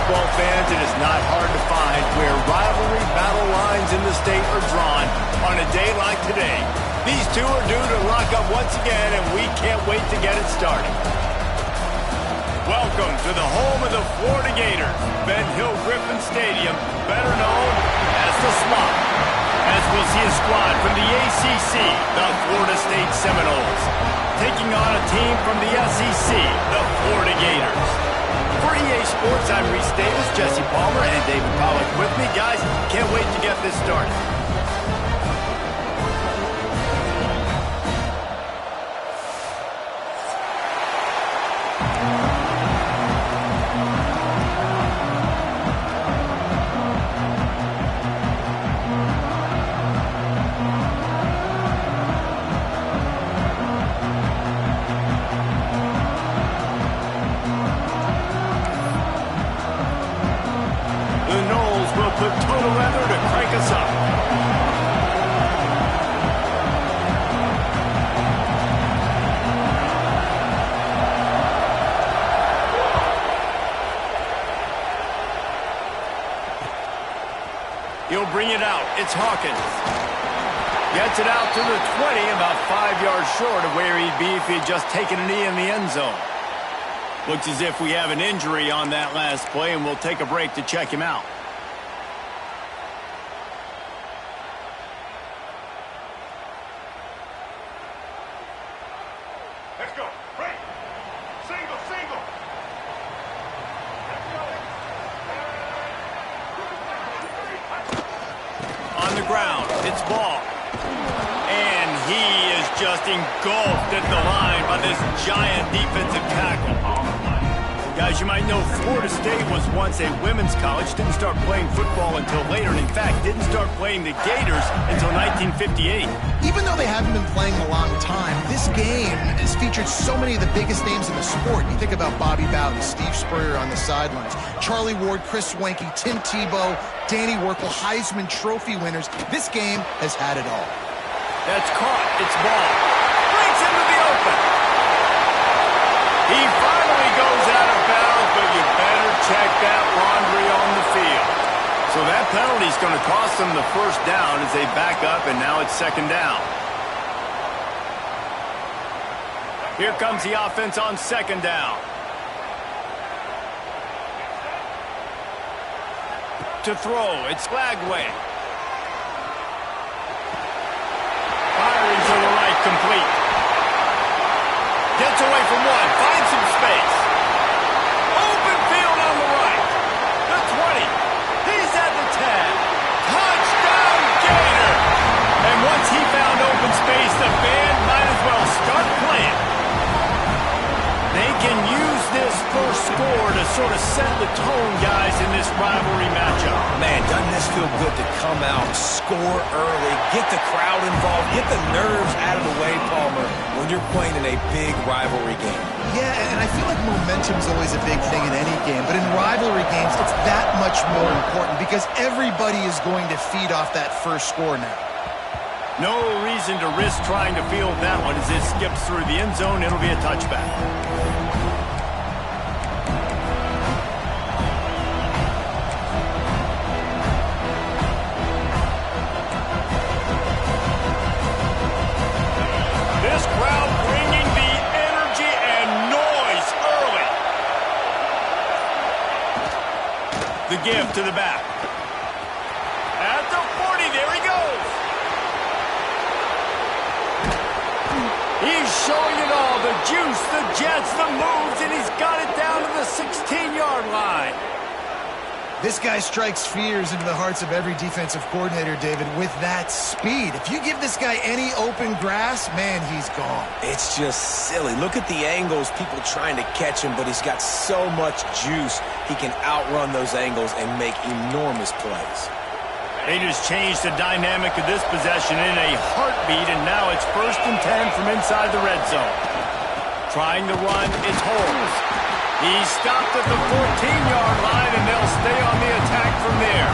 football fans, it is not hard to find where rivalry battle lines in the state are drawn on a day like today. These two are due to lock up once again, and we can't wait to get it started. Welcome to the home of the Florida Gators, Ben Hill Griffin Stadium, better known as the Swamp, as we see a squad from the ACC, the Florida State Seminoles, taking on a team from the SEC, the Florida Gators. For EA Sports, I'm Reese Davis, Jesse Palmer, and David Pollack with me. Guys, can't wait to get this started. Put total leather to crank us up. He'll bring it out. It's Hawkins. Gets it out to the 20, about 5 yards short of where he'd be if he'd just taken a knee in the end zone. Looks as if we have an injury on that last play, and we'll take a break to check him out. Let's go. Break. Single, single. Let's go. On the ground, it's Ball. And he is just engulfed at the line by this giant defensive tackle. Guys, you might know Florida State was once a women's college, didn't start playing football until later, and in fact, didn't start playing the Gators until 1958. Even though they haven't been playing a long time, this game has featured so many of the biggest names in the sport. You think about Bobby Bowden, Steve Spurrier on the sidelines, Charlie Ward, Chris Wenke, Tim Tebow, Danny Werkel, Heisman Trophy winners. This game has had it all. That's caught. It's Ball. Breaks into the open. He finally goes out of bounds, but you better check that laundry on the field. So that penalty is going to cost them the first down as they back up, and now it's second down. Here comes the offense on second down. To throw, it's Lagway. Firing to the right, complete. Gets away from one, finds some space. Open field on the right. The 20. He's at the 10. Touchdown, Gator! And once he found open space, the band might as well start playing. They can use this first score to sort of set the tone, guys, in this rivalry matchup. Man, doesn't this feel good to come out, score early, get the crowd involved, get the nerves out of the way, Palmer, when you're playing in a big rivalry game. Yeah, and I feel like momentum's always a big thing in any game, but in rivalry games, it's that much more important because everybody is going to feed off that first score now. No reason to risk trying to field that one as it skips through the end zone. It'll be a touchback. This crowd bringing the energy and noise early. The give to the back. At the 40, there he goes. He's showing it all, the juice, the jets, the moves, and he's got it down to the 16-yard line. This guy strikes fears into the hearts of every defensive coordinator, David, with that speed. If you give this guy any open grass, man, he's gone. It's just silly. Look at the angles, people trying to catch him, but he's got so much juice. He can outrun those angles and make enormous plays. They just changed the dynamic of this possession in a heartbeat, and now it's 1st and 10 from inside the red zone. Trying to run, it's Holmes. He's stopped at the 14-yard line, and they'll stay on the attack from there.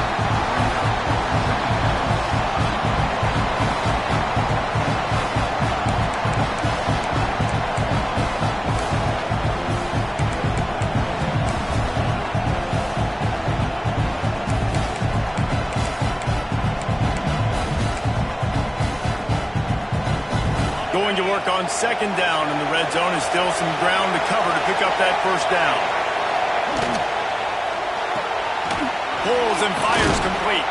Going to work on second down in the red zone, and still some ground to cover to pick up that first down. Pulls and fires complete.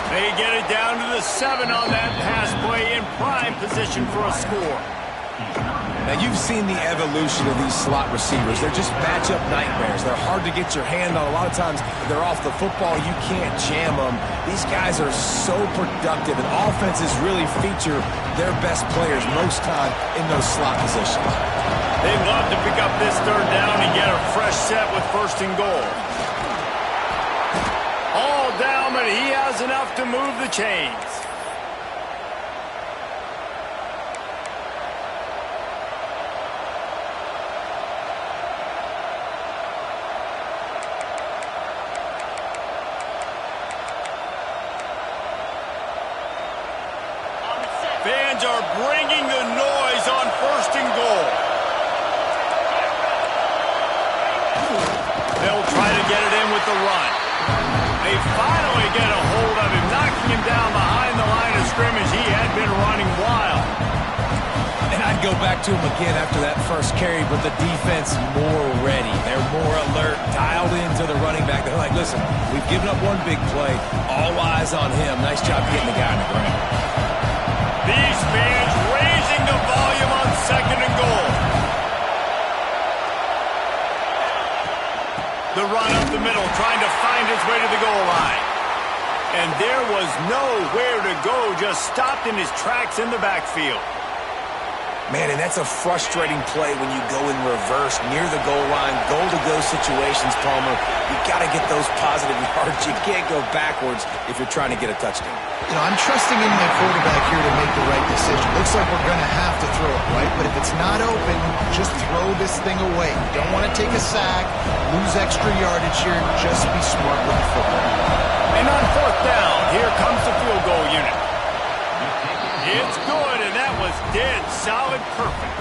They get it down to the 7 on that pass play, in prime position for a score. Now, you've seen the evolution of these slot receivers. They're just matchup nightmares. They're hard to get your hand on. A lot of times, they're off the football. You can't jam them. These guys are so productive, and offenses really feature their best players most time in those slot positions. They'd love to pick up this third down and get a fresh set with first and goal. All down, but he has enough to move the chains. Fans are bringing the noise on first and goal. They'll try to get it in with the run. They finally get a hold of him, knocking him down behind the line of scrimmage. He had been running wild. And I'd go back to him again after that first carry, but the defense more ready. They're more alert, dialed into the running back. They're like, listen, we've given up one big play. All eyes on him. Nice job getting the guy on the ground. These fans raising the volume on second and goal. The run up the middle, trying to find his way to the goal line. And there was nowhere to go, just stopped in his tracks in the backfield. Man, and that's a frustrating play when you go in reverse near the goal line, goal-to-go situations, Palmer. You got to get those positive yards. You can't go backwards if you're trying to get a touchdown. You know, I'm trusting in my quarterback here to make the right decision. Looks like we're going to have to throw it, right? But if it's not open, just throw this thing away. You don't want to take a sack, lose extra yardage here. Just be smart with the football. And on fourth down, here comes the field goal unit. It's good, and that was dead solid perfect.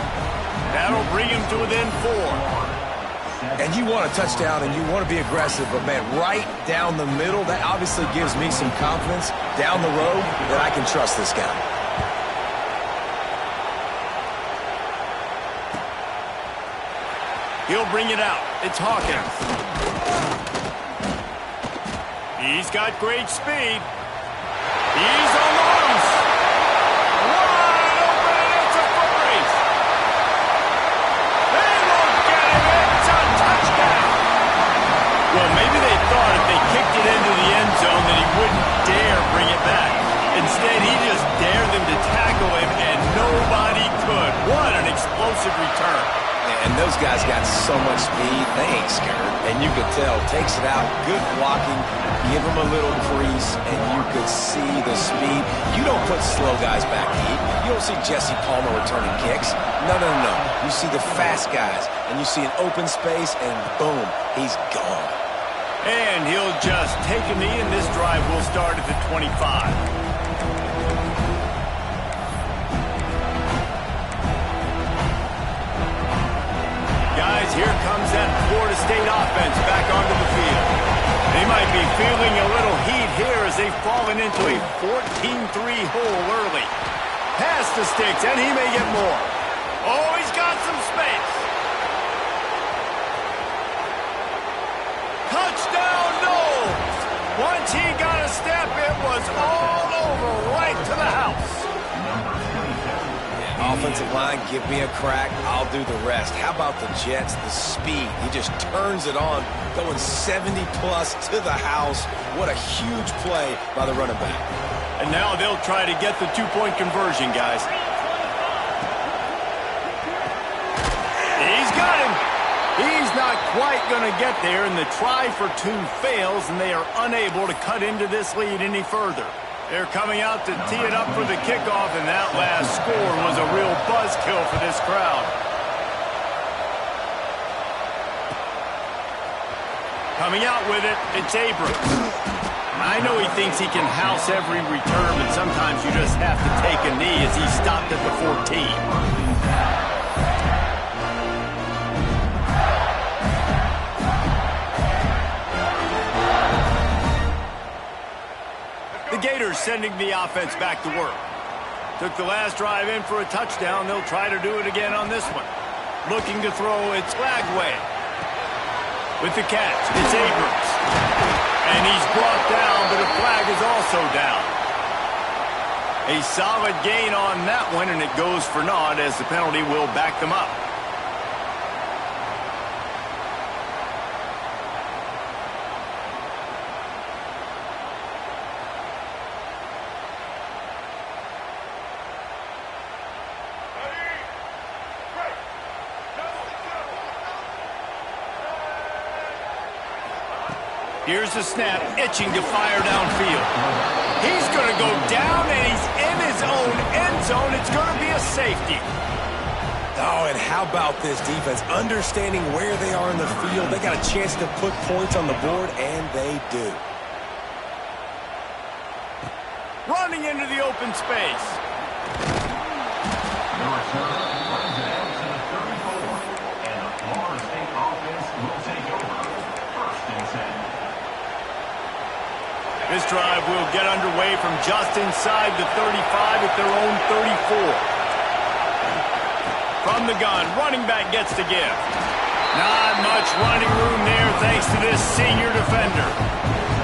That'll bring him to within 4. And you want a touchdown, and you want to be aggressive, but, man, right down the middle, that obviously gives me some confidence down the road that I can trust this guy. He'll bring it out. It's Hawkins. He's got great speed. He's on the loose. Wide open, and it's a foot race. They won't get him. It's a touchdown. Well, maybe they thought if they kicked it into the end zone that he wouldn't dare bring it back. Instead, he just dared them to tackle him, and nobody could. What an explosive return. And those guys got so much speed, they ain't scared. And you could tell, takes it out, good blocking, give him a little crease, and you could see the speed. You don't put slow guys back deep. You don't see Jesse Palmer returning kicks. No. You see the fast guys, and you see an open space, and boom, he's gone. And he'll just take a knee, and this drive will start at the 25. Here comes that Florida State offense back onto the field. They might be feeling a little heat here as they've fallen into a 14-3 hole early. Pass the sticks, and he may get more. Oh, he's got some space. Touchdown, Knowles. Once he got a step, it was all over right to the house. Offensive line, give me a crack, I'll do the rest. How about the Jets, the speed? He just turns it on, going 70-plus to the house. What a huge play by the running back. And now they'll try to get the two-point conversion, guys. He's got him. He's not quite going to get there, and the try for 2 fails, and they are unable to cut into this lead any further. They're coming out to tee it up for the kickoff, and that last score was a real buzzkill for this crowd. Coming out with it, it's Abrams. I know he thinks he can house every return, but sometimes you just have to take a knee as he stopped at the 14. Gators sending the offense back to work. Took the last drive in for a touchdown. They'll try to do it again on this one. Looking to throw, it's Lagway. With the catch, it's Abrams. And he's brought down, but a flag is also down. A solid gain on that one, and it goes for naught as the penalty will back them up. Here's the snap, itching to fire downfield. He's going to go down, and he's in his own end zone. It's going to be a safety. Oh, and how about this defense? Understanding where they are in the field. They got a chance to put points on the board, and they do. Running into the open space. This drive will get underway from just inside the 35 at their own 34. From the gun, running back gets to give. Not much running room there thanks to this senior defender.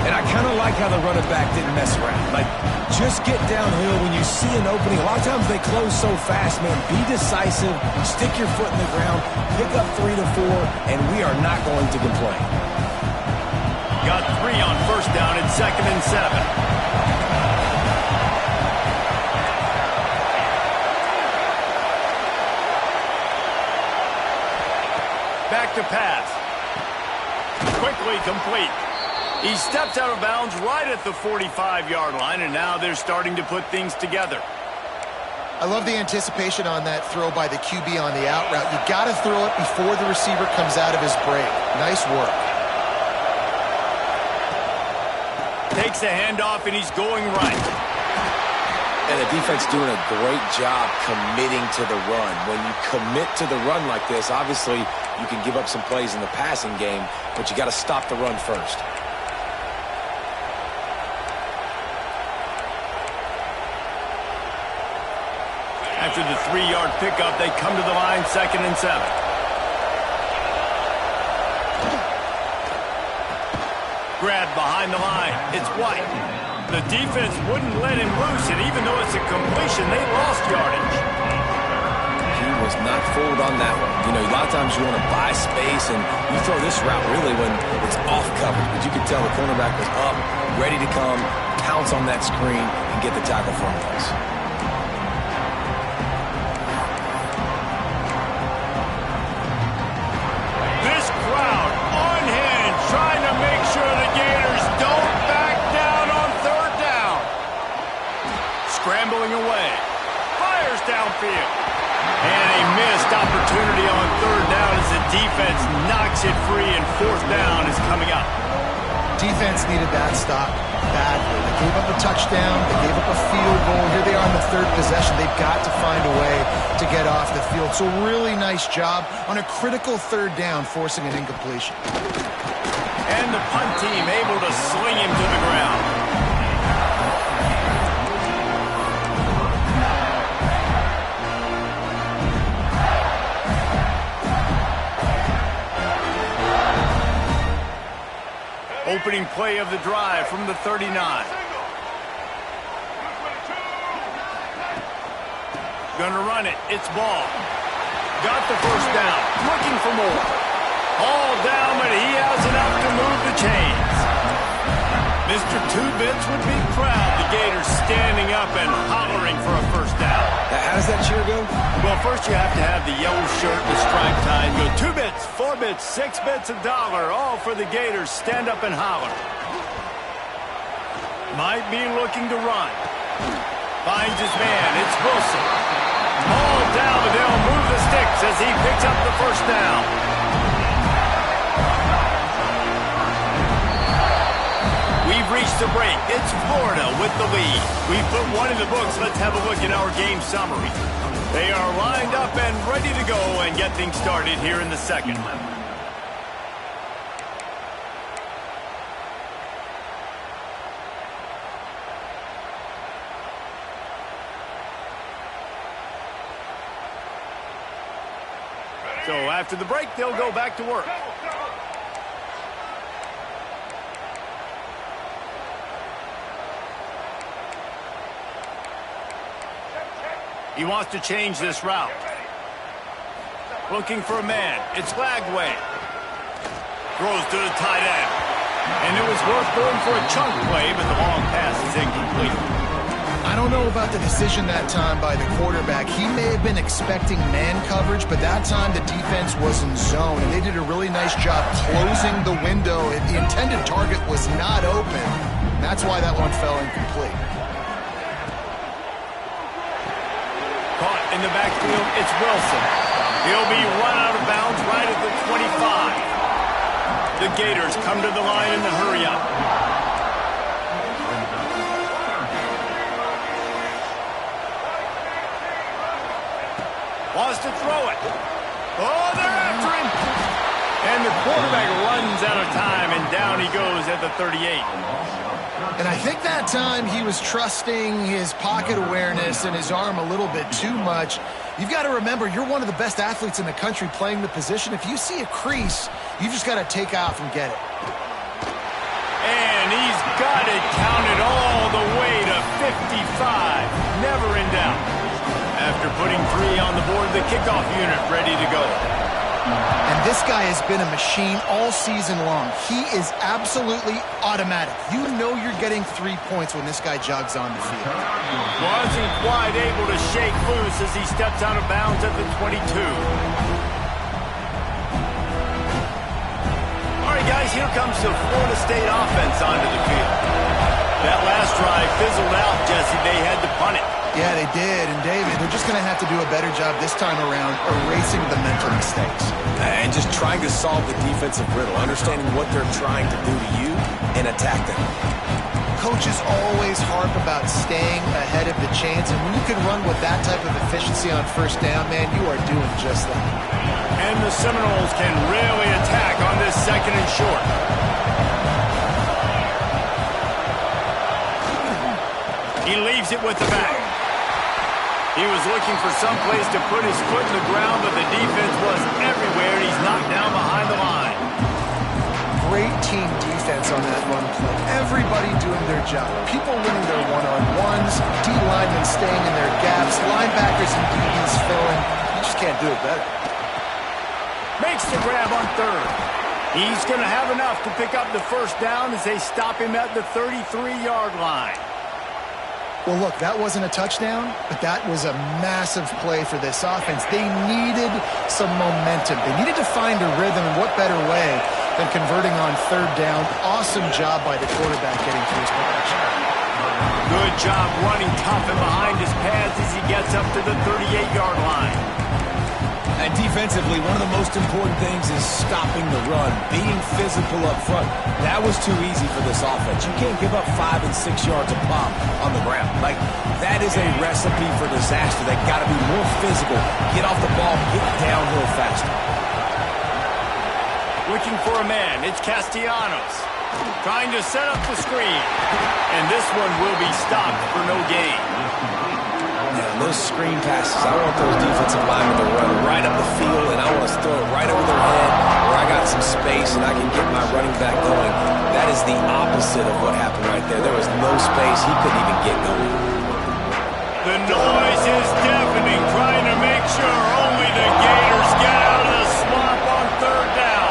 And I kind of like how the running back didn't mess around. Like, just get downhill when you see an opening. A lot of times they close so fast, man. Be decisive, stick your foot in the ground, pick up 3 to 4, and we are not going to complain. Got 3 on first down and 2nd and 7. Back to pass. Quickly complete. He steps out of bounds right at the 45-yard line, and now they're starting to put things together. I love the anticipation on that throw by the QB on the out route. You got to throw it before the receiver comes out of his break. Nice work. Takes a handoff, and he's going right. And the defense doing a great job committing to the run. When you commit to the run like this, obviously you can give up some plays in the passing game, but you got to stop the run first. After the 3-yard pickup, they come to the line, 2nd and 7. Grab behind the line. It's White. The defense wouldn't let him loose, and even though it's a completion, they lost yardage. He was not fooled on that one. You know, a lot of times you want to buy space, and you throw this route really when it's off coverage. But you could tell the cornerback was up, ready to come, pounce on that screen, and get the tackle from us. This crowd on hand, trying to make sure the Gators don't back down on 3rd down. Scrambling away. Fires downfield. And a missed opportunity on 3rd down as the defense knocks it free, and 4th down is coming up. Defense needed that stop badly. They gave up a touchdown. They gave up a field goal. Here they are on the 3rd possession. They've got to find a way to get off the field. So really nice job on a critical 3rd down, forcing an incompletion. And the punt team able to sling him to the ground. Opening play of the drive from the 39. Gonna run it. It's Ball. Got the first down. Looking for more. All down, but he has enough to move the chains. Mr. Two-Bits would be proud. The Gators standing up and hollering for a first down. How does that cheer go? Well, first you have to have the yellow shirt, the striped tie, and go 2 bits, 4 bits, 6 bits, $1, all for the Gators. Stand up and holler. Might be looking to run. Finds his man. It's Wilson. All down, but they'll move the sticks as he picks up the first down. We've reached the break. It's Florida with the lead. We've put one in the books. Let's have a look at our game summary. They are lined up and ready to go and get things started here in the 2nd. So after the break, they'll go back to work. He wants to change this route. Looking for a man. It's Lagway. Throws to the tight end. And it was worth going for a chunk play, but the long pass is incomplete. I don't know about the decision that time by the quarterback. He may have been expecting man coverage, but that time the defense was in zone, and they did a really nice job closing the window. The intended target was not open. That's why that one fell incomplete. Caught in the backfield, it's Wilson. He'll be run out of bounds right at the 25. The Gators come to the line in the hurry-up. Wants to throw it. Oh, they're after him. And the quarterback runs out of time, and down he goes at the 38. And I think that time he was trusting his pocket awareness and his arm a little bit too much. You've got to remember, you're one of the best athletes in the country playing the position. If you see a crease, you've just got to take off and get it. And he's got it counted all the way to 55. Never in doubt. After putting 3 on the board, the kickoff unit ready to go. And this guy has been a machine all season long. He is absolutely automatic. You know you're getting 3 points when this guy jogs on the field. Wasn't quite able to shake loose as he steps out of bounds at the 22. All right, guys, here comes the Florida State offense onto the field. That last drive fizzled out, Jesse. They had to punt it. Yeah, they did. And, David, they're just going to have to do a better job this time around erasing the mental mistakes. And just trying to solve the defensive riddle, understanding what they're trying to do to you and attack them. Coaches always harp about staying ahead of the chains, and when you can run with that type of efficiency on first down, man, you are doing just that. And the Seminoles can really attack on this second and short. He leaves it with the back. He was looking for some place to put his foot in the ground, but the defense was everywhere, and he's knocked down behind the line. Great team defense on that run play. Everybody doing their job. People winning their one-on-ones, D-linemen staying in their gaps, linebackers and DBs filling. You just can't do it better. Makes the grab on third. He's going to have enough to pick up the first down as they stop him at the 33-yard line. Well, look, that wasn't a touchdown, but that was a massive play for this offense. They needed some momentum. They needed to find a rhythm, and what better way than converting on third down. Awesome job by the quarterback getting through his protection. Good job running tough and behind his pads as he gets up to the 38-yard line. And defensively, one of the most important things is stopping the run, being physical up front. That was too easy for this offense. You can't give up 5 and 6 yards a pop on the ground. Like, that is a recipe for disaster. They got to be more physical, get off the ball, get downhill faster. Looking for a man, it's Castellanos. Trying to set up the screen. And this one will be stopped for no gain. Yeah, those screen passes, I want those defensive linemen to run right up the field, and I want to throw it right over their head where I got some space and I can get my running back going. That is the opposite of what happened right there. There was no space. He couldn't even get going. The noise is deafening, trying to make sure only the Gators get out of the swamp on third down.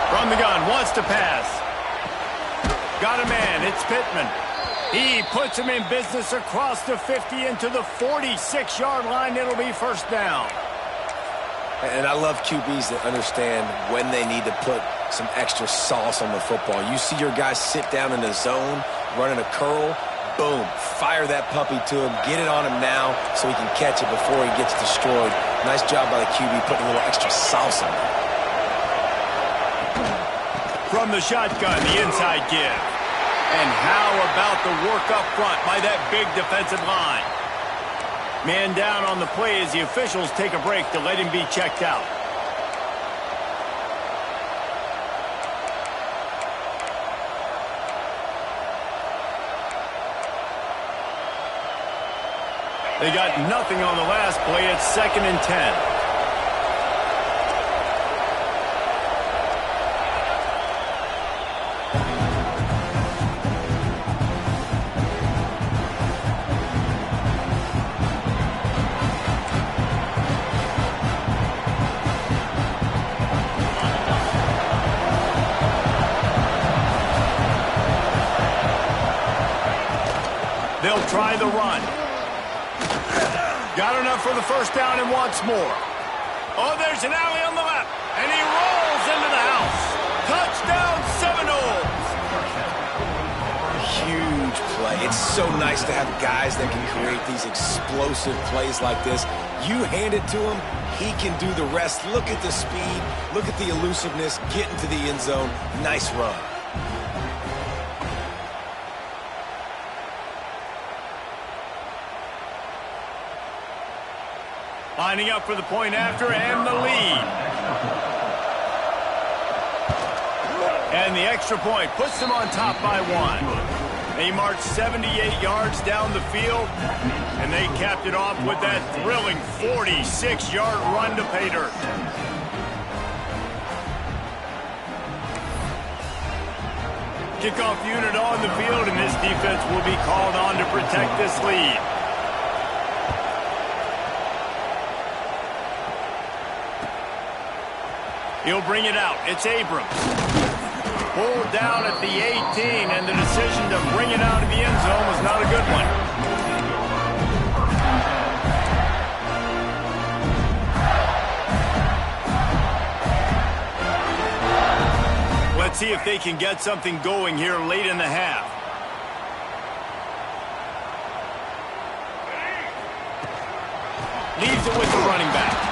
From the gun, wants to pass. Got a man, it's Pittman. He puts him in business across the 50 into the 46-yard line. It'll be first down. And I love QBs that understand when they need to put some extra sauce on the football. You see your guys sit down in the zone, running a curl, boom, fire that puppy to him, get it on him now so he can catch it before he gets destroyed. Nice job by the QB putting a little extra sauce on it. From the shotgun, the inside give. And how about the work up front by that big defensive line? Man down on the play as the officials take a break to let him be checked out. They got nothing on the last play. It's 2nd and 10. They'll try the run. Got enough for the first down and wants more. Oh, there's an alley on the left. And he rolls into the house. Touchdown, Seminoles. Huge play. It's so nice to have guys that can create these explosive plays like this. You hand it to him, he can do the rest. Look at the speed. Look at the elusiveness. Get into the end zone. Nice run. Lining up for the point after and the lead. And the extra point puts them on top by 1. They marched 78 yards down the field, and they capped it off with that thrilling 46-yard run to pay dirt. Kickoff unit on the field, and this defense will be called on to protect this lead. He'll bring it out. It's Abrams. Pulled down at the 18, and the decision to bring it out of the end zone was not a good one. Let's see if they can get something going here late in the half. Leaves it with the running back.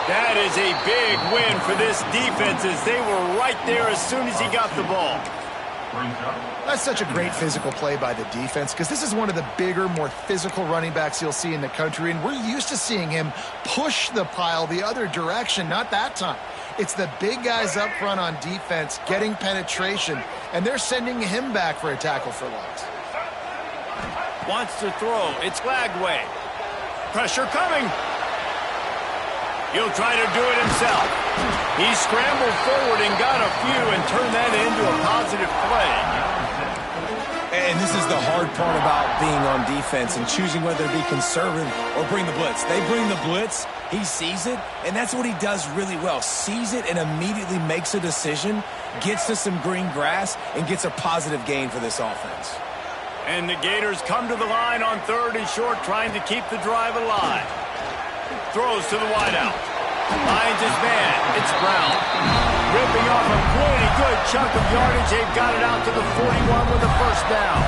That is a big win for this defense as they were right there as soon as he got the ball. That's such a great physical play by the defense because this is one of the bigger, more physical running backs you'll see in the country, and we're used to seeing him push the pile the other direction, not that time. It's the big guys up front on defense getting penetration, and they're sending him back for a tackle for loss. Wants to throw. It's Lagway. Pressure coming. He'll try to do it himself. He scrambled forward and got a few and turned that into a positive play. And this is the hard part about being on defense and choosing whether to be conservative or bring the blitz. They bring the blitz, he sees it, and that's what he does really well. Sees it and immediately makes a decision, gets to some green grass, and gets a positive gain for this offense. And the Gators come to the line on 3rd and short, trying to keep the drive alive. Throws to the wideout. Finds his man. It's Brown. Ripping off a pretty good chunk of yardage. They've got it out to the 41 with a first down.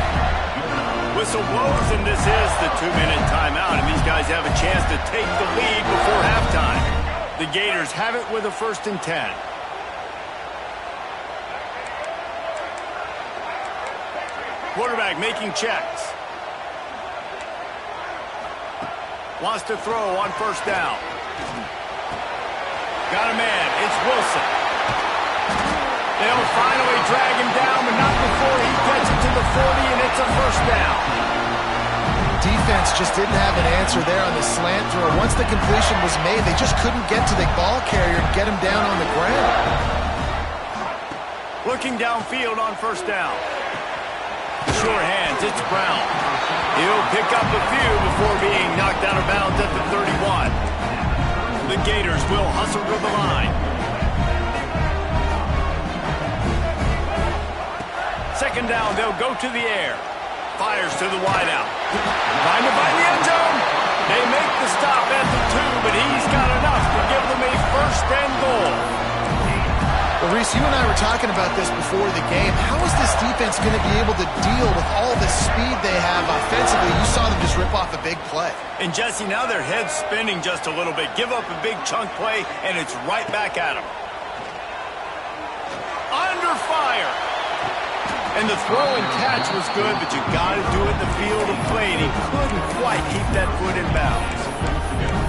Whistle blows, and this is the 2-minute timeout, and these guys have a chance to take the lead before halftime. The Gators have it with a 1st and 10. Quarterback making checks. Wants to throw on 1st down. Got a man. It's Wilson. They'll finally drag him down, but not before he gets it to the 40, and it's a 1st down. Defense just didn't have an answer there on the slant throw. Once the completion was made, they just couldn't get to the ball carrier and get him down on the ground. Looking downfield on 1st down. Sure hands. It's Brown. He'll pick up a few before being knocked out of bounds at the 31. The Gators will hustle to the line. 2nd down, they'll go to the air. Fires to the wideout. Trying to find the end zone. They make the stop at the 2, but he's got enough to give them a 1st and goal. Well, Reese, you and I were talking about this before the game. How is this defense going to be able to deal with all the speed they have offensively? You saw them just rip off a big play. And, Jesse, now their head's spinning just a little bit. Give up a big chunk play, and it's right back at them. Under fire. And the throw and catch was good, but you got to do it in the field of play, and he couldn't quite keep that foot in bounds.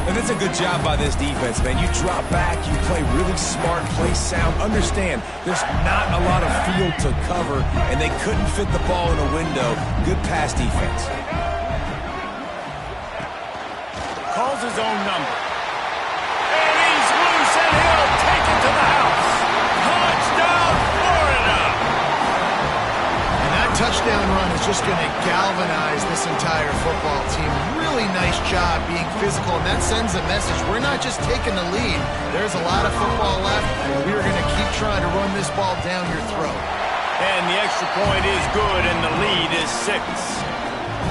And that's a good job by this defense, man. You drop back, you play really smart, play sound. Understand, there's not a lot of field to cover, and they couldn't fit the ball in a window. Good pass defense. own number. And he's loose, and he'll take it to the house. Touchdown, Florida! And that touchdown run is just going to galvanize this entire football team. Really nice job being physical, and that sends a message. We're not just taking the lead. There's a lot of football left, and we're going to keep trying to run this ball down your throat. And the extra point is good, and the lead is 6.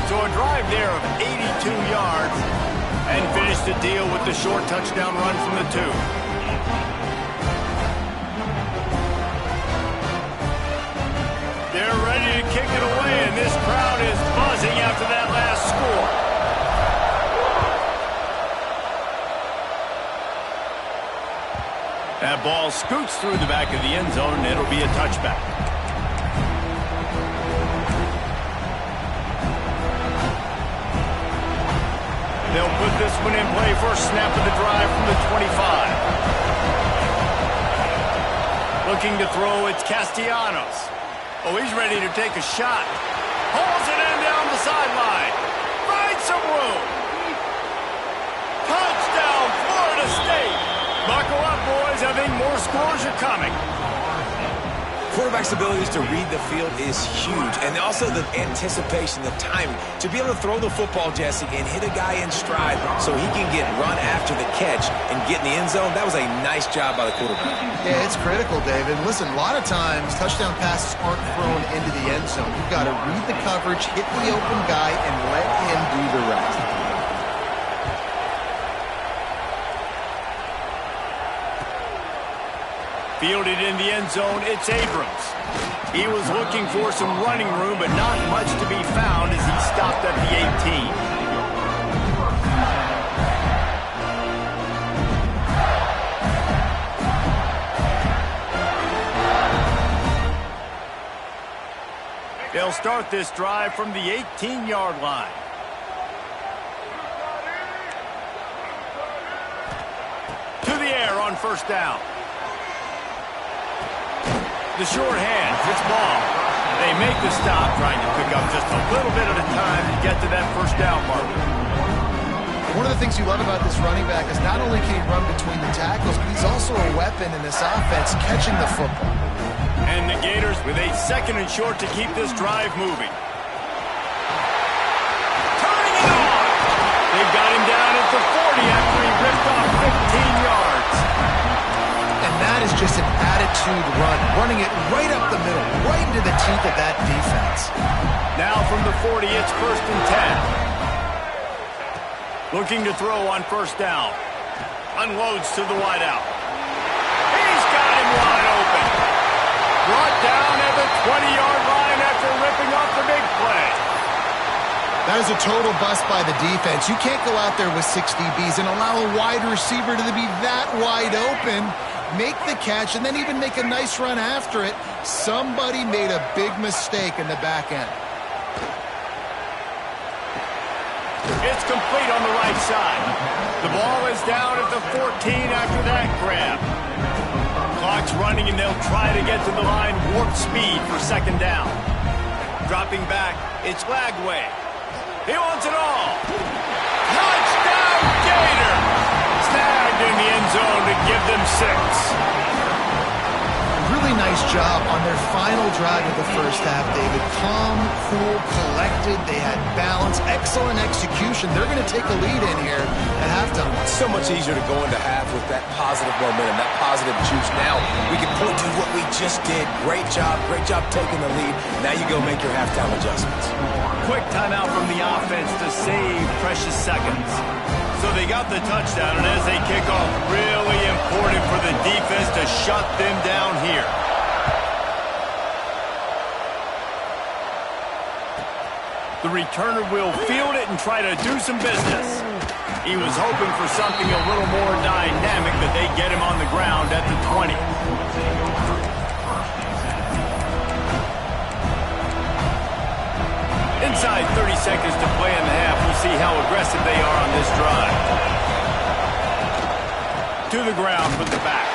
So a drive there of 82 yards, and finish the deal with the short touchdown run from the 2. They're ready to kick it away, and this crowd is buzzing after that last score. That ball scoots through the back of the end zone, and it'll be a touchback. They'll put this one in play first snap of the drive from the 25. Looking to throw, it's Castellanos. Oh, he's ready to take a shot. Hauls it in down the sideline. Finds some room. Touchdown, Florida State. Buckle up, boys. I think more scores are coming. Quarterback's abilities to read the field is huge, and also the anticipation, the timing. To be able to throw the football, Jesse, and hit a guy in stride so he can get run after the catch and get in the end zone, that was a nice job by the quarterback. Yeah, it's critical, David. Listen, a lot of times touchdown passes aren't thrown into the end zone. You've got to read the coverage, hit the open guy, and let him do the rest. Fielded in the end zone, it's Abrams. He was looking for some running room, but not much to be found as he stopped at the 18. They'll start this drive from the 18-yard line. To the air on first down. The short hand, it's ball. They make the stop, trying to pick up just a little bit at a time to get to that first down marker. One of the things you love about this running back is not only can he run between the tackles, but he's also a weapon in this offense, catching the football. And the Gators with a second and short to keep this drive moving. Turning it on! They've got him down at the 40 after he ripped off 15 yards. And that is just an attitude run, running it right up the middle, right into the teeth of that defense. Now from the 40, it's first and 10. Looking to throw on first down. Unloads to the wideout. He's got him wide open. Brought down at the 20-yard line after ripping off the big play. That is a total bust by the defense. You can't go out there with 6 DBs and allow a wide receiver to be that wide open, make the catch, and then even make a nice run after it. Somebody made a big mistake in the back end. It's complete on the right side. The ball is down at the 14 after that grab. Clock's running, and they'll try to get to the line warp speed for second down. Dropping back, it's Lagway. He wants it all. Touchdown, Gator! Snagged in the end zone to give them 6. Really nice job on their final drive of the first half, David. Calm, cool, collected. They had balance, excellent execution. They're going to take a lead in here at halftime. It's so much easier to go into half with that positive momentum, that positive juice. Now we can point to what we just did. Great job taking the lead. Now you go make your halftime adjustments. Quick timeout from the offense to save precious seconds. So they got the touchdown, and as they kick off, really important for the defense to shut them down here. The returner will field it and try to do some business. He was hoping for something a little more dynamic, but they get him on the ground at the 20. Inside 30 seconds to play in the half. We'll see how aggressive they are on this drive. To the ground with the back.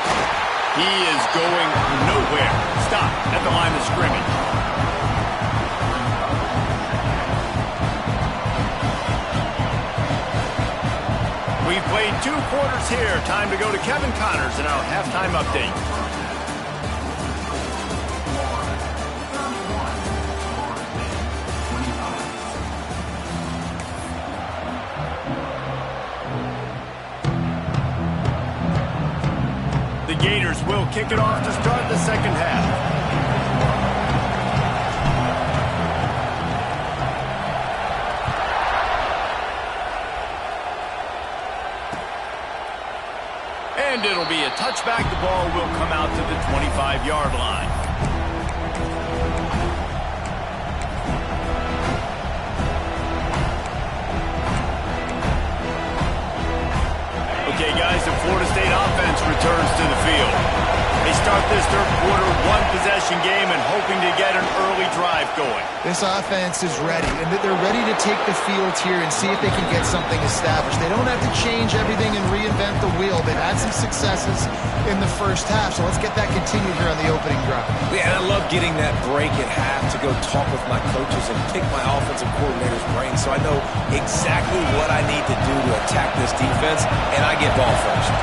He is going nowhere. Stop at the line of scrimmage. We've played 2 quarters here. Time to go to Kevin Connors in our halftime update. The Gators will kick it off to start the second half. And it'll be a touchback. The ball will come out to the 25-yard line. Okay, guys, the Florida State offense returns to the field. They start this third quarter one-possession game and hoping to get an early drive going. This offense is ready, and they're ready to take the field here and see if they can get something established. They don't have to change everything and reinvent the wheel. They've had some successes in the first half, so let's get that continued here on the opening drive. Yeah, and I love getting that break at half to go talk with my coaches and pick my offensive coordinator's brain so I know exactly what I need to do to attack this defense, and I get ball first.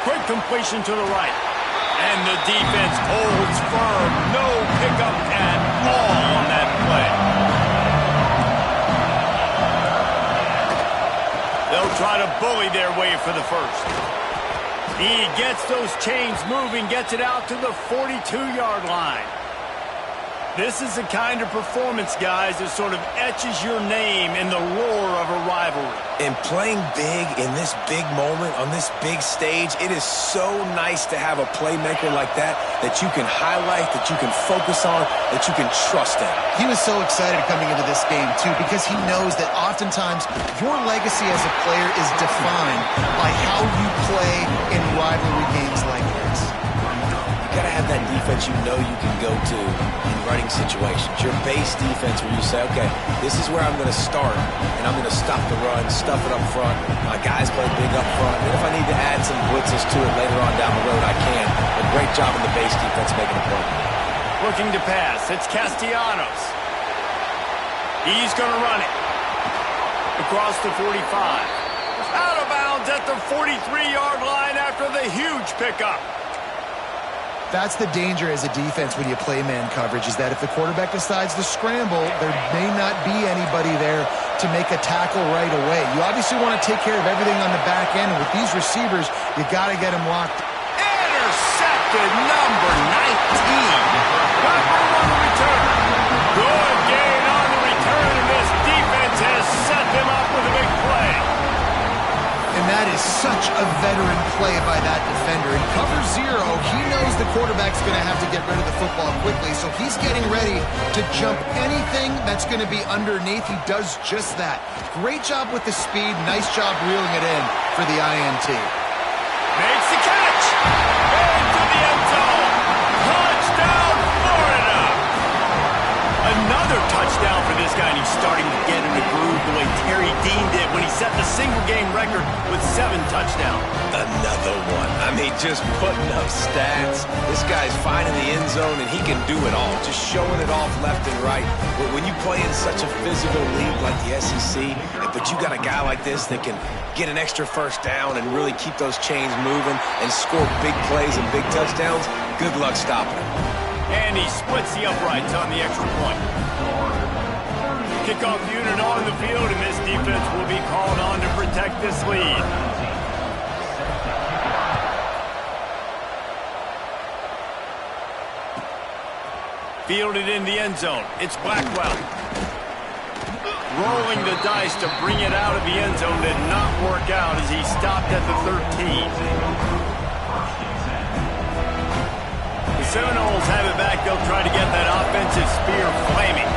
Quick completion to the right. And the defense holds firm. No pickup at all on that play. They'll try to bully their way for the first. He gets those chains moving, gets it out to the 42-yard line. This is the kind of performance, guys, that sort of etches your name in the roar of a rivalry. And playing big in this big moment, on this big stage, it is so nice to have a playmaker like that you can highlight, that you can focus on, that you can trust in. He was so excited coming into this game, too, because he knows that oftentimes your legacy as a player is defined by how you play in rivalry games like this. You got to have that defense you know you can go to in running situations. Your base defense where you say, okay, this is where I'm going to start, and I'm going to stop the run, stuff it up front. My guys play big up front. And if I need to add some blitzes to it later on down the road, I can. A great job in the base defense making a play. Looking to pass. It's Castellanos. He's going to run it. Across the 45. Out of bounds at the 43-yard line after the huge pickup. That's the danger as a defense when you play man coverage, is that if the quarterback decides to scramble, there may not be anybody there to make a tackle right away. You obviously want to take care of everything on the back end, and with these receivers, you got to get them locked. Intercepted, number 19. Got room on the return. Good gain on the return, and this defense has set them up with a big play. And that is such a veteran play by that defender. In cover 0, he knows the quarterback's going to have to get rid of the football quickly, so he's getting ready to jump anything that's going to be underneath. He does just that. Great job with the speed. Nice job reeling it in for the INT. Makes the catch. Into the end zone. Touchdown, Florida. Another touchdown for this guy, and he's starting to get in the groove the way Terry Dean did when he set the single-game record with 7 touchdowns. Another one. I mean, just putting up stats. This guy's finding the end zone, and he can do it all. Just showing it off left and right. But when you play in such a physical league like the SEC, but you got a guy like this that can get an extra first down and really keep those chains moving and score big plays and big touchdowns, good luck stopping him. And he splits the uprights on the extra point. Kickoff unit on the field, and this defense will be called on to protect this lead. Fielded in the end zone. It's Blackwell. Rolling the dice to bring it out of the end zone did not work out as he stopped at the 13. The Seminoles have it back. They'll try to get that offensive spear flaming.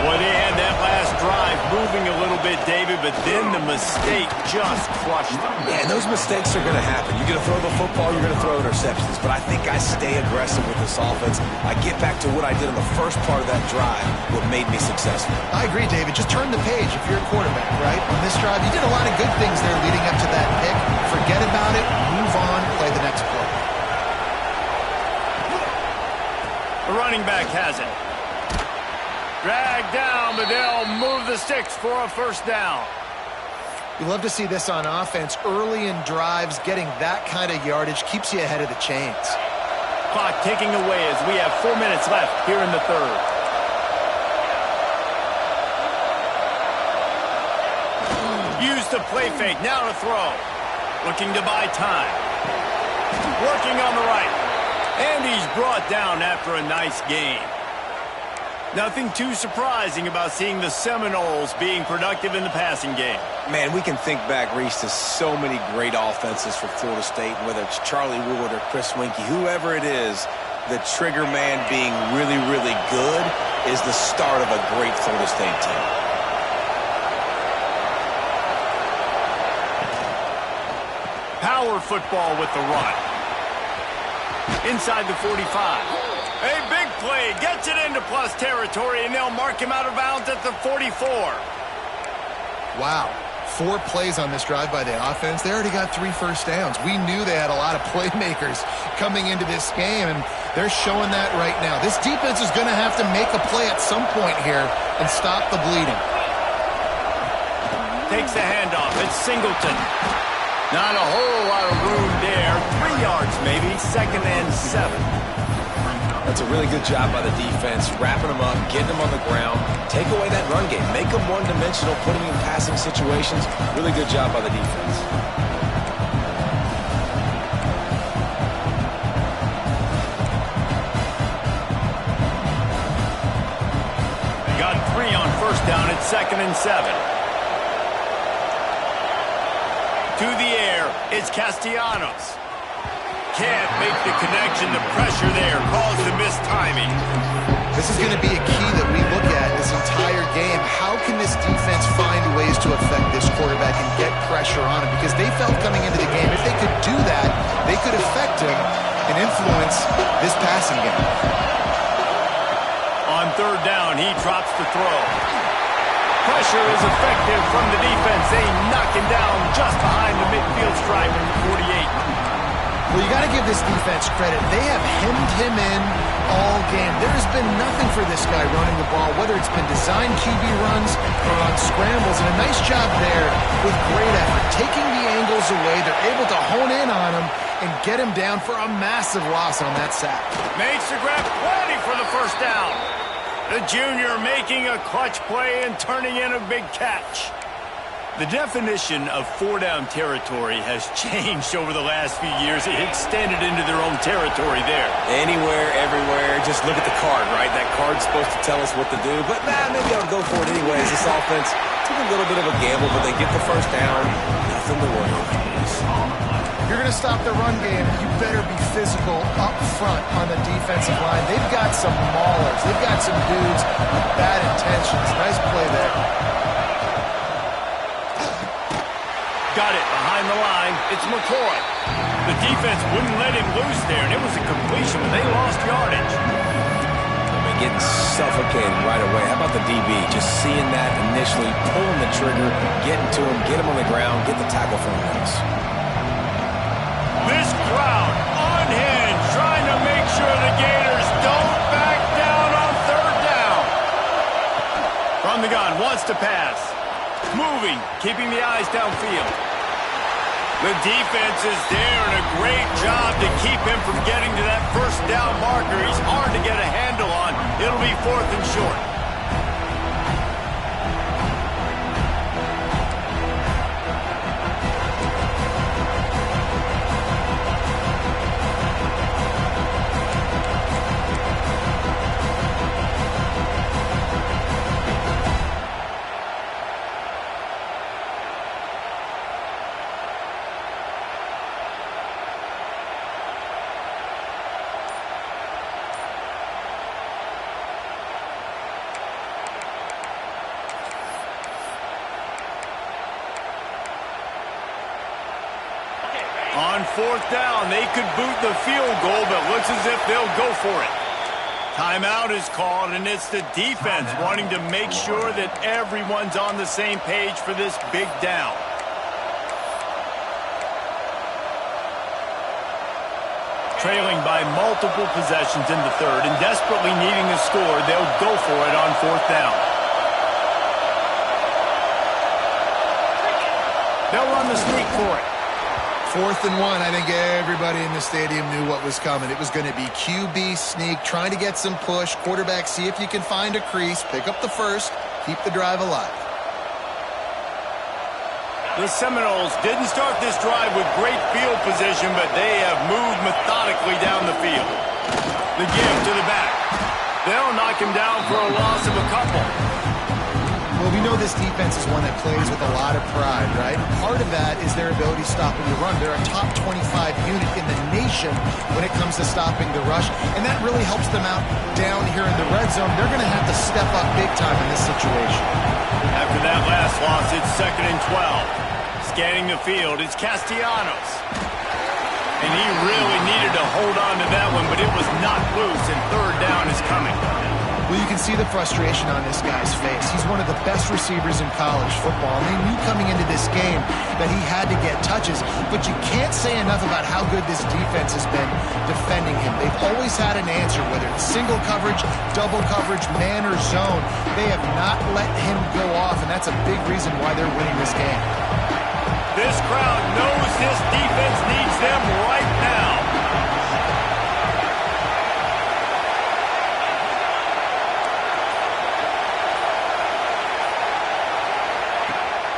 Well, they had that last drive moving a little bit, David, but then the mistake just crushed them. Yeah, and those mistakes are going to happen. You're going to throw the football, you're going to throw interceptions. But I think I stay aggressive with this offense. I get back to what I did in the first part of that drive, what made me successful. I agree, David. Just turn the page if you're a quarterback, right? On this drive, you did a lot of good things there leading up to that pick. Forget about it, move on, play the next play. The running back has it. Dragged down, but they'll move the sticks for a first down. You love to see this on offense. Early in drives, getting that kind of yardage keeps you ahead of the chains. Clock ticking away as we have 4 minutes left here in the third. Use the play fake, now to throw. Looking to buy time. Working on the right. And he's brought down after a nice gain. Nothing too surprising about seeing the Seminoles being productive in the passing game. Man, we can think back, Reese, to so many great offenses for Florida State, whether it's Charlie Ward or Chris Weinke, whoever it is, the trigger man being really, really good is the start of a great Florida State team. Power football with the run. Inside the 45. A big play, gets it into plus territory, and they'll mark him out of bounds at the 44. Wow. 4 plays on this drive by the offense. They already got 3 first downs. We knew they had a lot of playmakers coming into this game, and they're showing that right now. This defense is going to have to make a play at some point here and stop the bleeding. Takes the handoff. It's Singleton. Not a whole lot of room there. 3 yards maybe. 2nd and 7. That's a really good job by the defense, wrapping them up, getting them on the ground, take away that run game, make them one-dimensional, putting them in passing situations. Really good job by the defense. They got 3 on first down at 2nd and 7. To the air, it's Castellanos. Can't make the connection. The pressure there caused the missed timing. This is going to be a key that we look at this entire game. How can this defense find ways to affect this quarterback and get pressure on him? Because they felt coming into the game, if they could do that, they could affect him and influence this passing game. On 3rd down, he drops the throw. Pressure is effective from the defense. They knock him down just behind the midfield stripe at the 48. Well, you got to give this defense credit. They have hemmed him in all game. There has been nothing for this guy running the ball, whether it's been designed QB runs or on scrambles. And a nice job there with great effort. Taking the angles away, they're able to hone in on him and get him down for a massive loss on that sack. Makes the grab, plenty for the first down. The junior making a clutch play and turning in a big catch. The definition of 4-down territory has changed over the last few years. It extended into their own territory there. Anywhere, everywhere, just look at the card, right? That card's supposed to tell us what to do, but maybe I'll go for it anyways. This offense took a little bit of a gamble, but they get the first down. Nothing to worry about. If you're going to stop the run game, you better be physical up front on the defensive line. They've got some maulers. They've got some dudes with bad intentions. Nice play there. Got it behind the line. It's McCoy. The defense wouldn't let him loose there, and it was a completion, but they lost yardage. They're getting suffocated right away. How about the DB? Just seeing that initially, pulling the trigger, getting to him, get him on the ground, get the tackle for him. This crowd unhinged, trying to make sure the Gators don't back down on 3rd down. From the gun, wants to pass. Moving, keeping the eyes downfield. The defense is there, and a great job to keep him from getting to that first down marker. He's hard to get a handle on. It'll be 4th and short. On 4th down, they could boot the field goal, but looks as if they'll go for it. Timeout is called, and it's the defense wanting to make sure that everyone's on the same page for this big down. trailing by multiple possessions in the third and desperately needing a score, they'll go for it on fourth down. They'll run the sneak for it. 4th and 1. I think everybody in the stadium knew what was coming. It was going to be QB sneak, trying to get some push. Quarterback, see if you can find a crease, pick up the first, keep the drive alive. The Seminoles didn't start this drive with great field position, but they have moved methodically down the field. The give to the back. They'll knock him down for a loss of a couple. Well, we know this defense is one that plays with a lot of pride, right? Part of that is their ability stopping the run. They're a top 25 unit in the nation when it comes to stopping the rush, and that really helps them out down here in the red zone. They're going to have to step up big time in this situation. After that last loss, it's 2nd and 12. Scanning the field, it's Castellanos. And he really needed to hold on to that one, but it was not loose, and third down is coming. Well, you can see the frustration on this guy's face. He's one of the best receivers in college football, and they knew coming into this game that he had to get touches, but you can't say enough about how good this defense has been defending him. They've always had an answer, whether it's single coverage, double coverage, man or zone. They have not let him go off, and that's a big reason why they're winning this game. This crowd knows this defense needs them right now.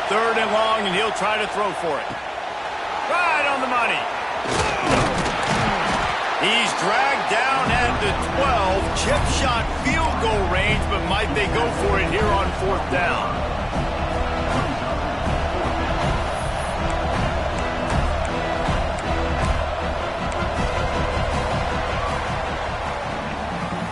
Third and long, and he'll try to throw for it. Right on the money. He's dragged down at the 12. Chip shot field goal range, but might they go for it here on fourth down?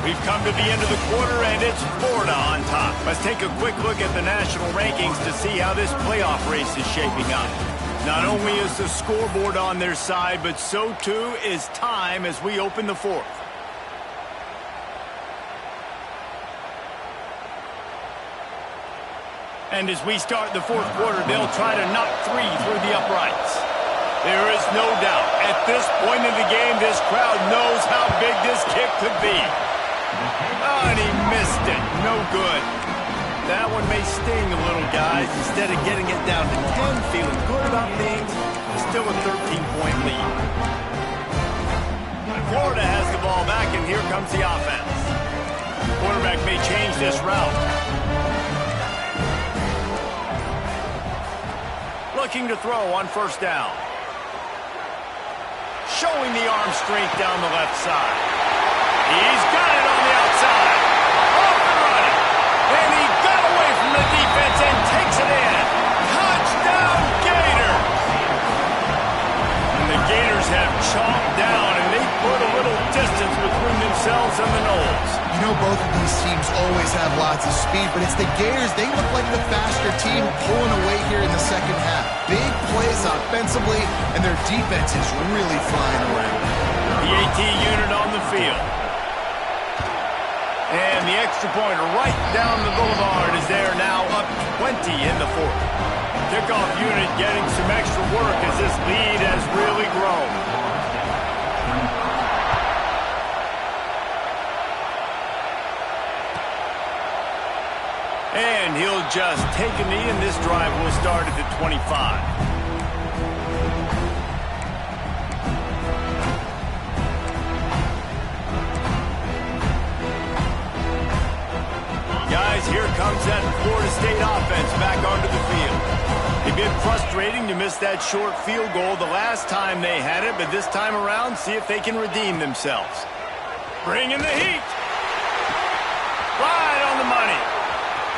We've come to the end of the quarter, and it's Florida on top. Let's take a quick look at the national rankings to see how this playoff race is shaping up. Not only is the scoreboard on their side, but so too is time as we open the fourth. And as we start the fourth quarter, they'll try to knock three through the uprights. There is no doubt, at this point in the game, this crowd knows how big this kick could be. Oh, and he missed it. No good. That one may sting a little, guys. Instead of getting it down to 10, feeling good about things, still a 13-point lead. Florida has the ball back, and here comes the offense. Quarterback may change this route. Looking to throw on first down. Showing the arm strength down the left side. He's got it on the outside. Off and running. And he got away from the defense and takes it in. Touchdown, Gators! And the Gators have chomped down, and they put a little distance between themselves and the Noles. You know, both of these teams always have lots of speed, but it's the Gators. They look like the faster team pulling away here in the second half. Big plays offensively, and their defense is really flying around. The AT unit on the field. And the extra point right down the boulevard is there now, up 20 in the fourth. Kickoff unit getting some extra work as this lead has really grown. And he'll just take a knee, and this drive will start at the 25. Guys, here comes that Florida State offense back onto the field. It's been frustrating to miss that short field goal the last time they had it, but this time around, see if they can redeem themselves. Bring in the heat. Right on the money.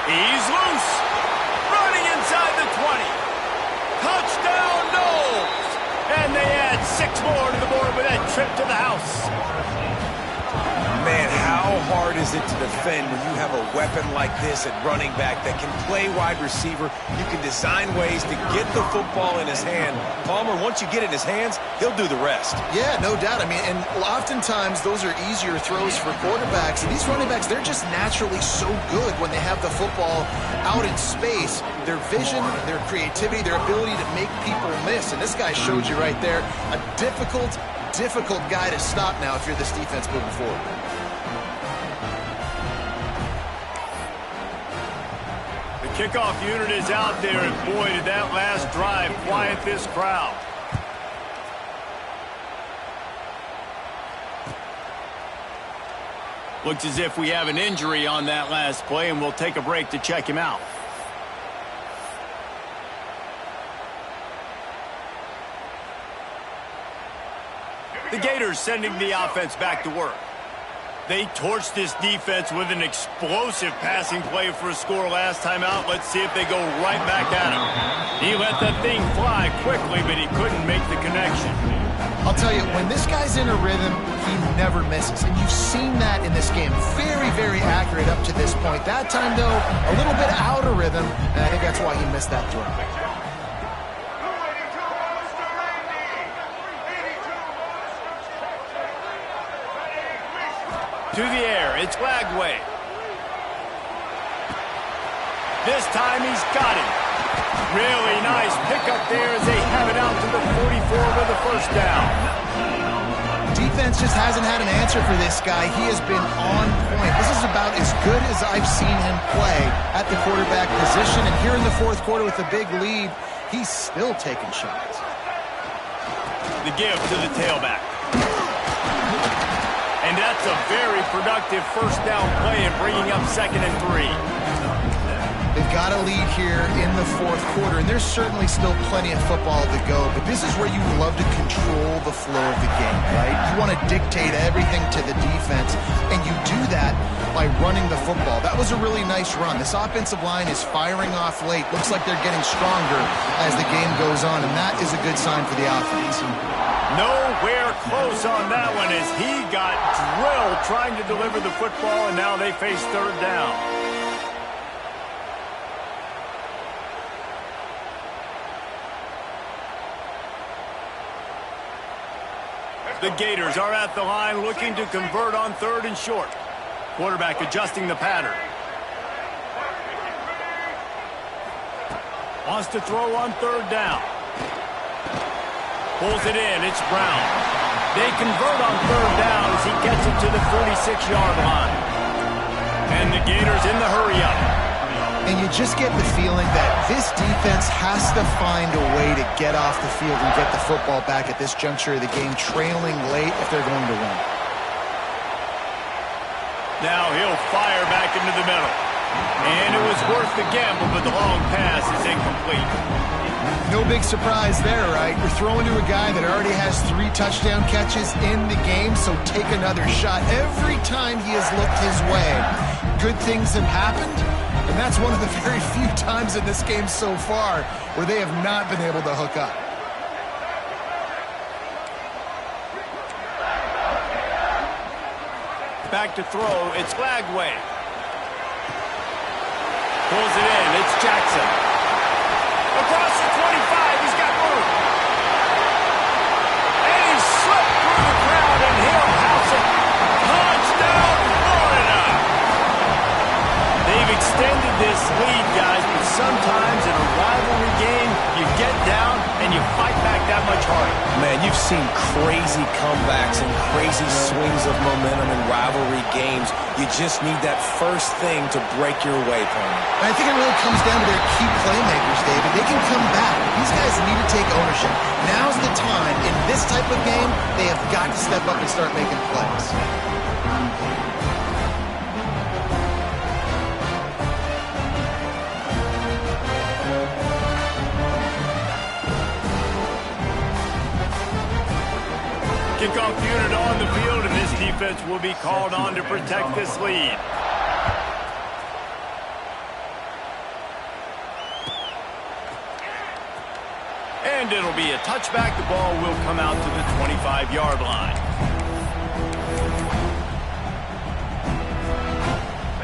He's loose. Running inside the 20. Touchdown, Noles. And they add 6 more to the board with that trip to the house. Man, how hard is it to defend when you have a weapon like this at running back that can play wide receiver? You can design ways to get the football in his hand. Palmer, once you get it in his hands, he'll do the rest. Yeah, no doubt. I mean, and oftentimes those are easier throws for quarterbacks. And these running backs, they're just naturally so good when they have the football out in space. Their vision, their creativity, their ability to make people miss. And this guy showed you right there a difficult difficult guy to stop now if you're this defense moving forward. The kickoff unit is out there, and boy, did that last drive quiet this crowd. Looks as if we have an injury on that last play, and we'll take a break to check him out. The Gators sending the offense back to work. They torched this defense with an explosive passing play for a score last time out. Let's see if they go right back at him. He let that thing fly quickly, but he couldn't make the connection. I'll tell you, when this guy's in a rhythm, he never misses. And you've seen that in this game. Very, very accurate up to this point. That time, though, a little bit out of rhythm, and I think that's why he missed that throw. To the air, it's Lagway. This time he's got it. Really nice pickup there as they have it out to the 44 with the first down. Defense just hasn't had an answer for this guy. He has been on point. This is about as good as I've seen him play at the quarterback position. And here in the fourth quarter with a big lead, he's still taking shots. The give to the tailback. And that's a very productive first down play and bringing up 2nd and 3. They've got a lead here in the fourth quarter, and there's certainly still plenty of football to go, but this is where you love to control the flow of the game, right? You want to dictate everything to the defense, and you do that by running the football. That was a really nice run. This offensive line is firing off late. Looks like they're getting stronger as the game goes on, and that is a good sign for the offense. Nowhere close on that one as he got drilled trying to deliver the football, and now they face 3rd down. The Gators are at the line looking to convert on 3rd and short. Quarterback adjusting the pattern. Wants to throw on 3rd down. Pulls it in. It's Brown. They convert on 3rd down as he gets it to the 46-yard line. And the Gators in the hurry-up. And you just get the feeling that this defense has to find a way to get off the field and get the football back at this juncture of the game, trailing late if they're going to win. Now he'll fire back into the middle. And it was worth the gamble, but the long pass is incomplete. No big surprise there, right? You're throwing to a guy that already has 3 touchdown catches in the game, so take another shot. Every time he has looked his way, good things have happened, and that's one of the very few times in this game so far where they have not been able to hook up. Back to throw, it's Lagway. Pulls it in, it's Jackson. Across the 25, he's got room. And he slipped through the crowd, and he'll house it. Touchdown, Florida! They've extended this lead, guys, but sometimes in a rivalry game, you get down and you fight back that much harder. Man, you've seen crazy comebacks and crazy swings of momentum in rivalry games. You just need that first thing to break your way, Tony. And I think it really comes down to their key playmakers, David. They can come back. These guys need to take ownership. Now's the time. In this type of game, they have got to step up and start making plays. Kickoff unit on the field, and this defense will be called on to protect this lead. And it'll be a touchback. The ball will come out to the 25-yard line.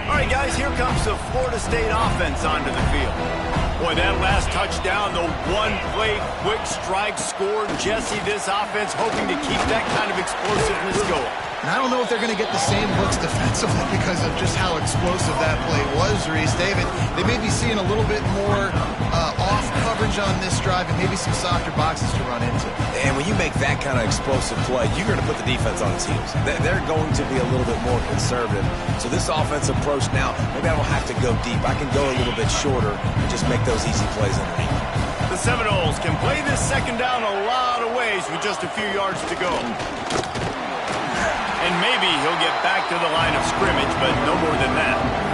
All right, guys, here comes the Florida State offense onto the field. Boy, that last touchdown, the one-play quick strike scored. Jesse, this offense hoping to keep that kind of explosiveness going. And I don't know if they're going to get the same looks defensively because of just how explosive that play was, Reese. David, they may be seeing a little bit more off-coverage coverage on this drive and maybe some softer boxes to run into. And when you make that kind of explosive play, you're going to put the defense on its heels. They're going to be a little bit more conservative. So this offensive approach now, maybe I don't have to go deep. I can go a little bit shorter and just make those easy plays underneath. The Seminoles can play this second down a lot of ways with just a few yards to go. And maybe he'll get back to the line of scrimmage, but no more than that.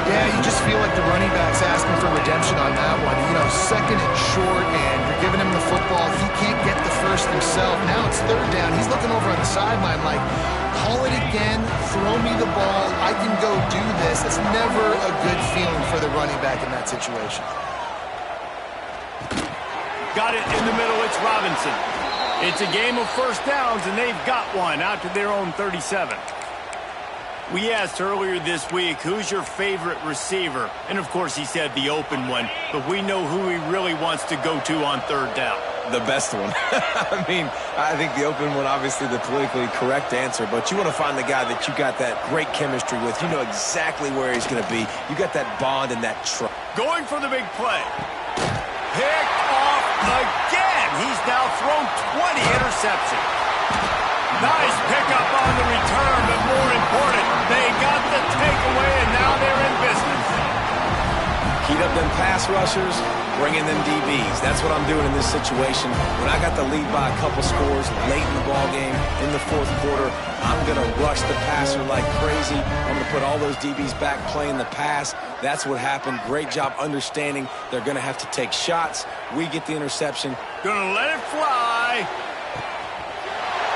Yeah, you just feel like the running back's asking for redemption on that one. You know, second and short, and you're giving him the football. He can't get the first himself. Now it's third down. He's looking over on the sideline like, call it again, throw me the ball, I can go do this. It's never a good feeling for the running back in that situation. Got it in the middle, it's Robinson. It's a game of first downs, and they've got one out to their own 37. We asked earlier this week, who's your favorite receiver? And, of course, he said the open one, but we know who he really wants to go to on third down. The best one. I mean, I think the open one, obviously the politically correct answer, but you want to find the guy that you got that great chemistry with. You know exactly where he's going to be. You got that bond and that trust. Going for the big play. Picked off again. He's now thrown 20 interceptions. Nice pickup on the return, but more important, they got the takeaway, and now they're in business. Heat up them pass rushers, bring in them DBs. That's what I'm doing in this situation. When I got the lead by a couple scores late in the ballgame, in the fourth quarter, I'm going to rush the passer like crazy. I'm going to put all those DBs back playing the pass. That's what happened. Great job understanding they're going to have to take shots. We get the interception. Gonna let it fly.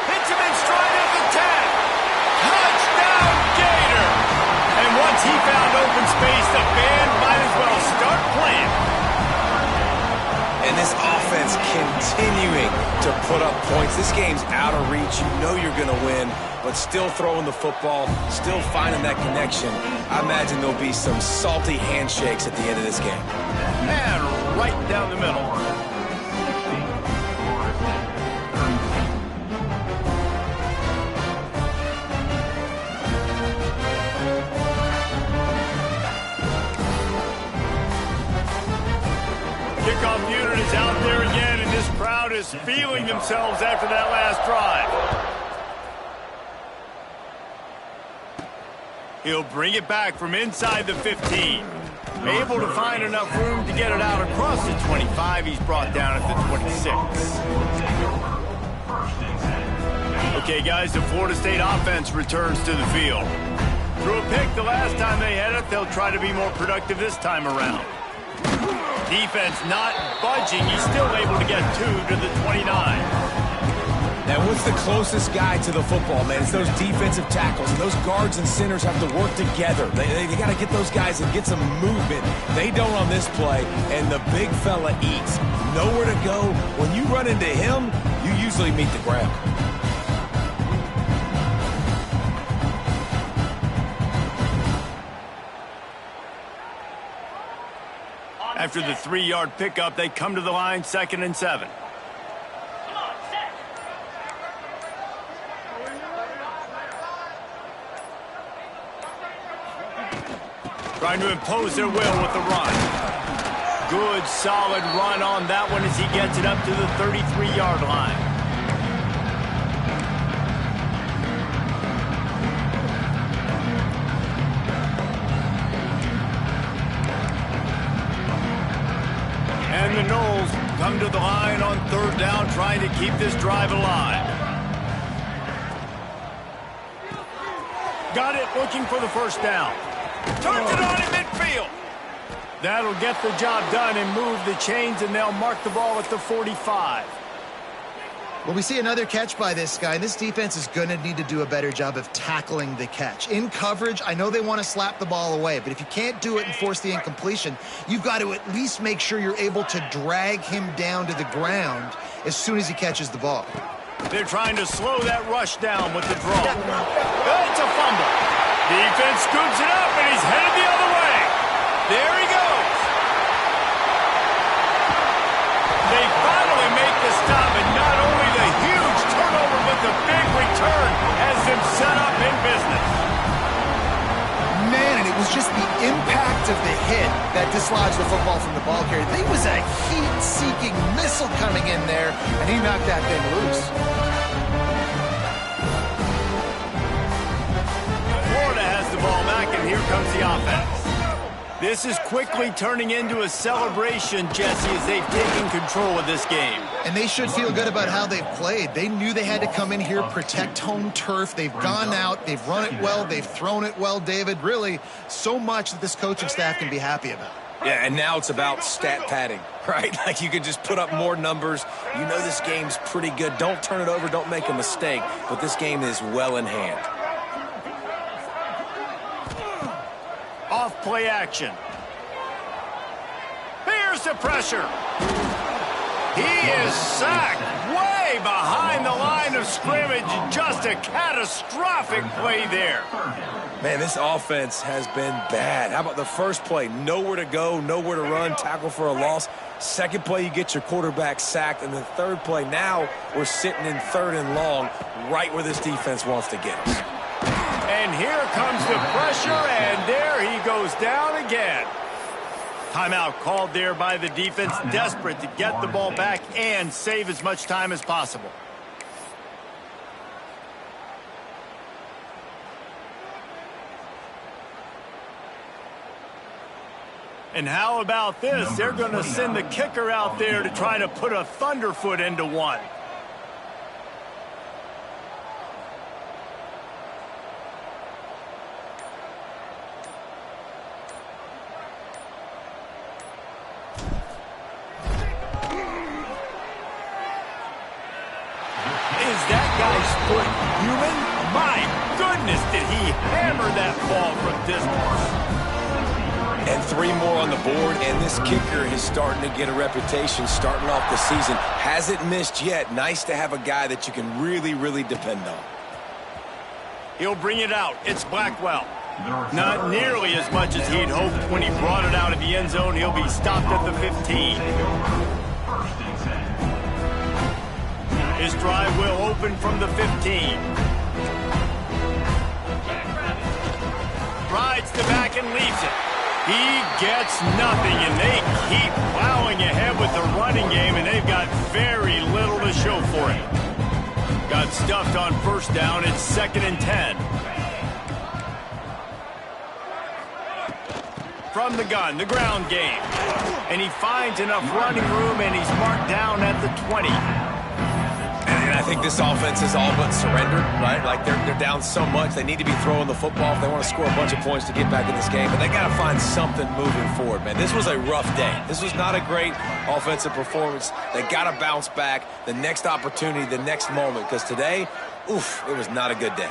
Hits him in stride at the 10. Touchdown, Gator! And once he found open space, the band might as well start playing. And this offense continuing to put up points. This game's out of reach. You know you're going to win, but still throwing the football, still finding that connection. I imagine there'll be some salty handshakes at the end of this game. And right down the middle. Kickoff unit is out there again, and this crowd is feeling themselves after that last drive. He'll bring it back from inside the 15. Able to find enough room to get it out across the 25. He's brought down at the 26. Okay, guys, the Florida State offense returns to the field. Threw a pick the last time they had it. They'll try to be more productive this time around. Defense not budging. He's still able to get 2 to the 29. Now, what's the closest guy to the football, man? It's those defensive tackles, and those guards and centers have to work together. They got to get those guys and get some movement. They don't on this play, and the big fella eats. Nowhere to go. When you run into him, you usually meet the ground. After the 3-yard pickup, they come to the line, 2nd and 7. Trying to impose their will with the run. Good, solid run on that one as he gets it up to the 33-yard line. And the Noles come to the line on 3rd down, trying to keep this drive alive. Got it, looking for the first down. Turns it on in midfield. That'll get the job done and move the chains, and they'll mark the ball at the 45. Well, we see another catch by this guy. This defense is going to need to do a better job of tackling the catch. In coverage, I know they want to slap the ball away, but if you can't do it and force the incompletion, you've got to at least make sure you're able to drag him down to the ground as soon as he catches the ball. They're trying to slow that rush down with the draw. It's a fumble. Defense scoops it up, and he's headed the other way. There he goes. They finally make the stop, and not only the huge turnover, but the big return has them set up in business. Man, and it was just the impact of the hit that dislodged the football from the ball carrier. There was a heat-seeking missile coming in there, and he knocked that thing loose. Florida has the ball back, and here comes the offense. This is quickly turning into a celebration, Jesse, as they've taken control of this game. And they should feel good about how they've played. They knew they had to come in here, protect home turf. They've gone out, they've run it well, they've thrown it well, David. Really, so much that this coaching staff can be happy about. Yeah, and now it's about stat padding, right? Like you can just put up more numbers. You know this game's pretty good. Don't turn it over, don't make a mistake. But this game is well in hand. Off play action. Here's the pressure. He is sacked way behind the line of scrimmage. Just a catastrophic play there. Man, this offense has been bad. How about the first play? Nowhere to go, nowhere to run, tackle for a loss. Second play, you get your quarterback sacked. And the third play, now we're sitting in 3rd and long, right where this defense wants to get us. And here comes the pressure, and there he goes down again. Timeout called there by the defense, desperate to get the ball back and save as much time as possible. And how about this? They're going to send the kicker out there to try to put a thunderfoot into one. Is that guy's foot human? My goodness, did he hammer that ball from distance. And 3 more on the board, and this kicker is starting to get a reputation starting off the season. Hasn't missed yet. Nice to have a guy that you can really, really depend on. He'll bring it out. It's Blackwell. Not nearly as much as he'd hoped when he brought it out of the end zone. He'll be stopped at the 15. His drive will open from the 15. Rides the back and leaves it. He gets nothing, and they keep plowing ahead with the running game, and they've got very little to show for it. Got stuffed on first down. It's 2nd and 10. From the gun, the ground game. And he finds enough running room, and he's marked down at the 20. And I think this offense is all but surrendered, right? Like they're down so much. They need to be throwing the football if they want to score a bunch of points to get back in this game. But they got to find something moving forward, man. This was a rough day. This was not a great offensive performance. They got to bounce back the next opportunity, the next moment. Because today, oof, it was not a good day.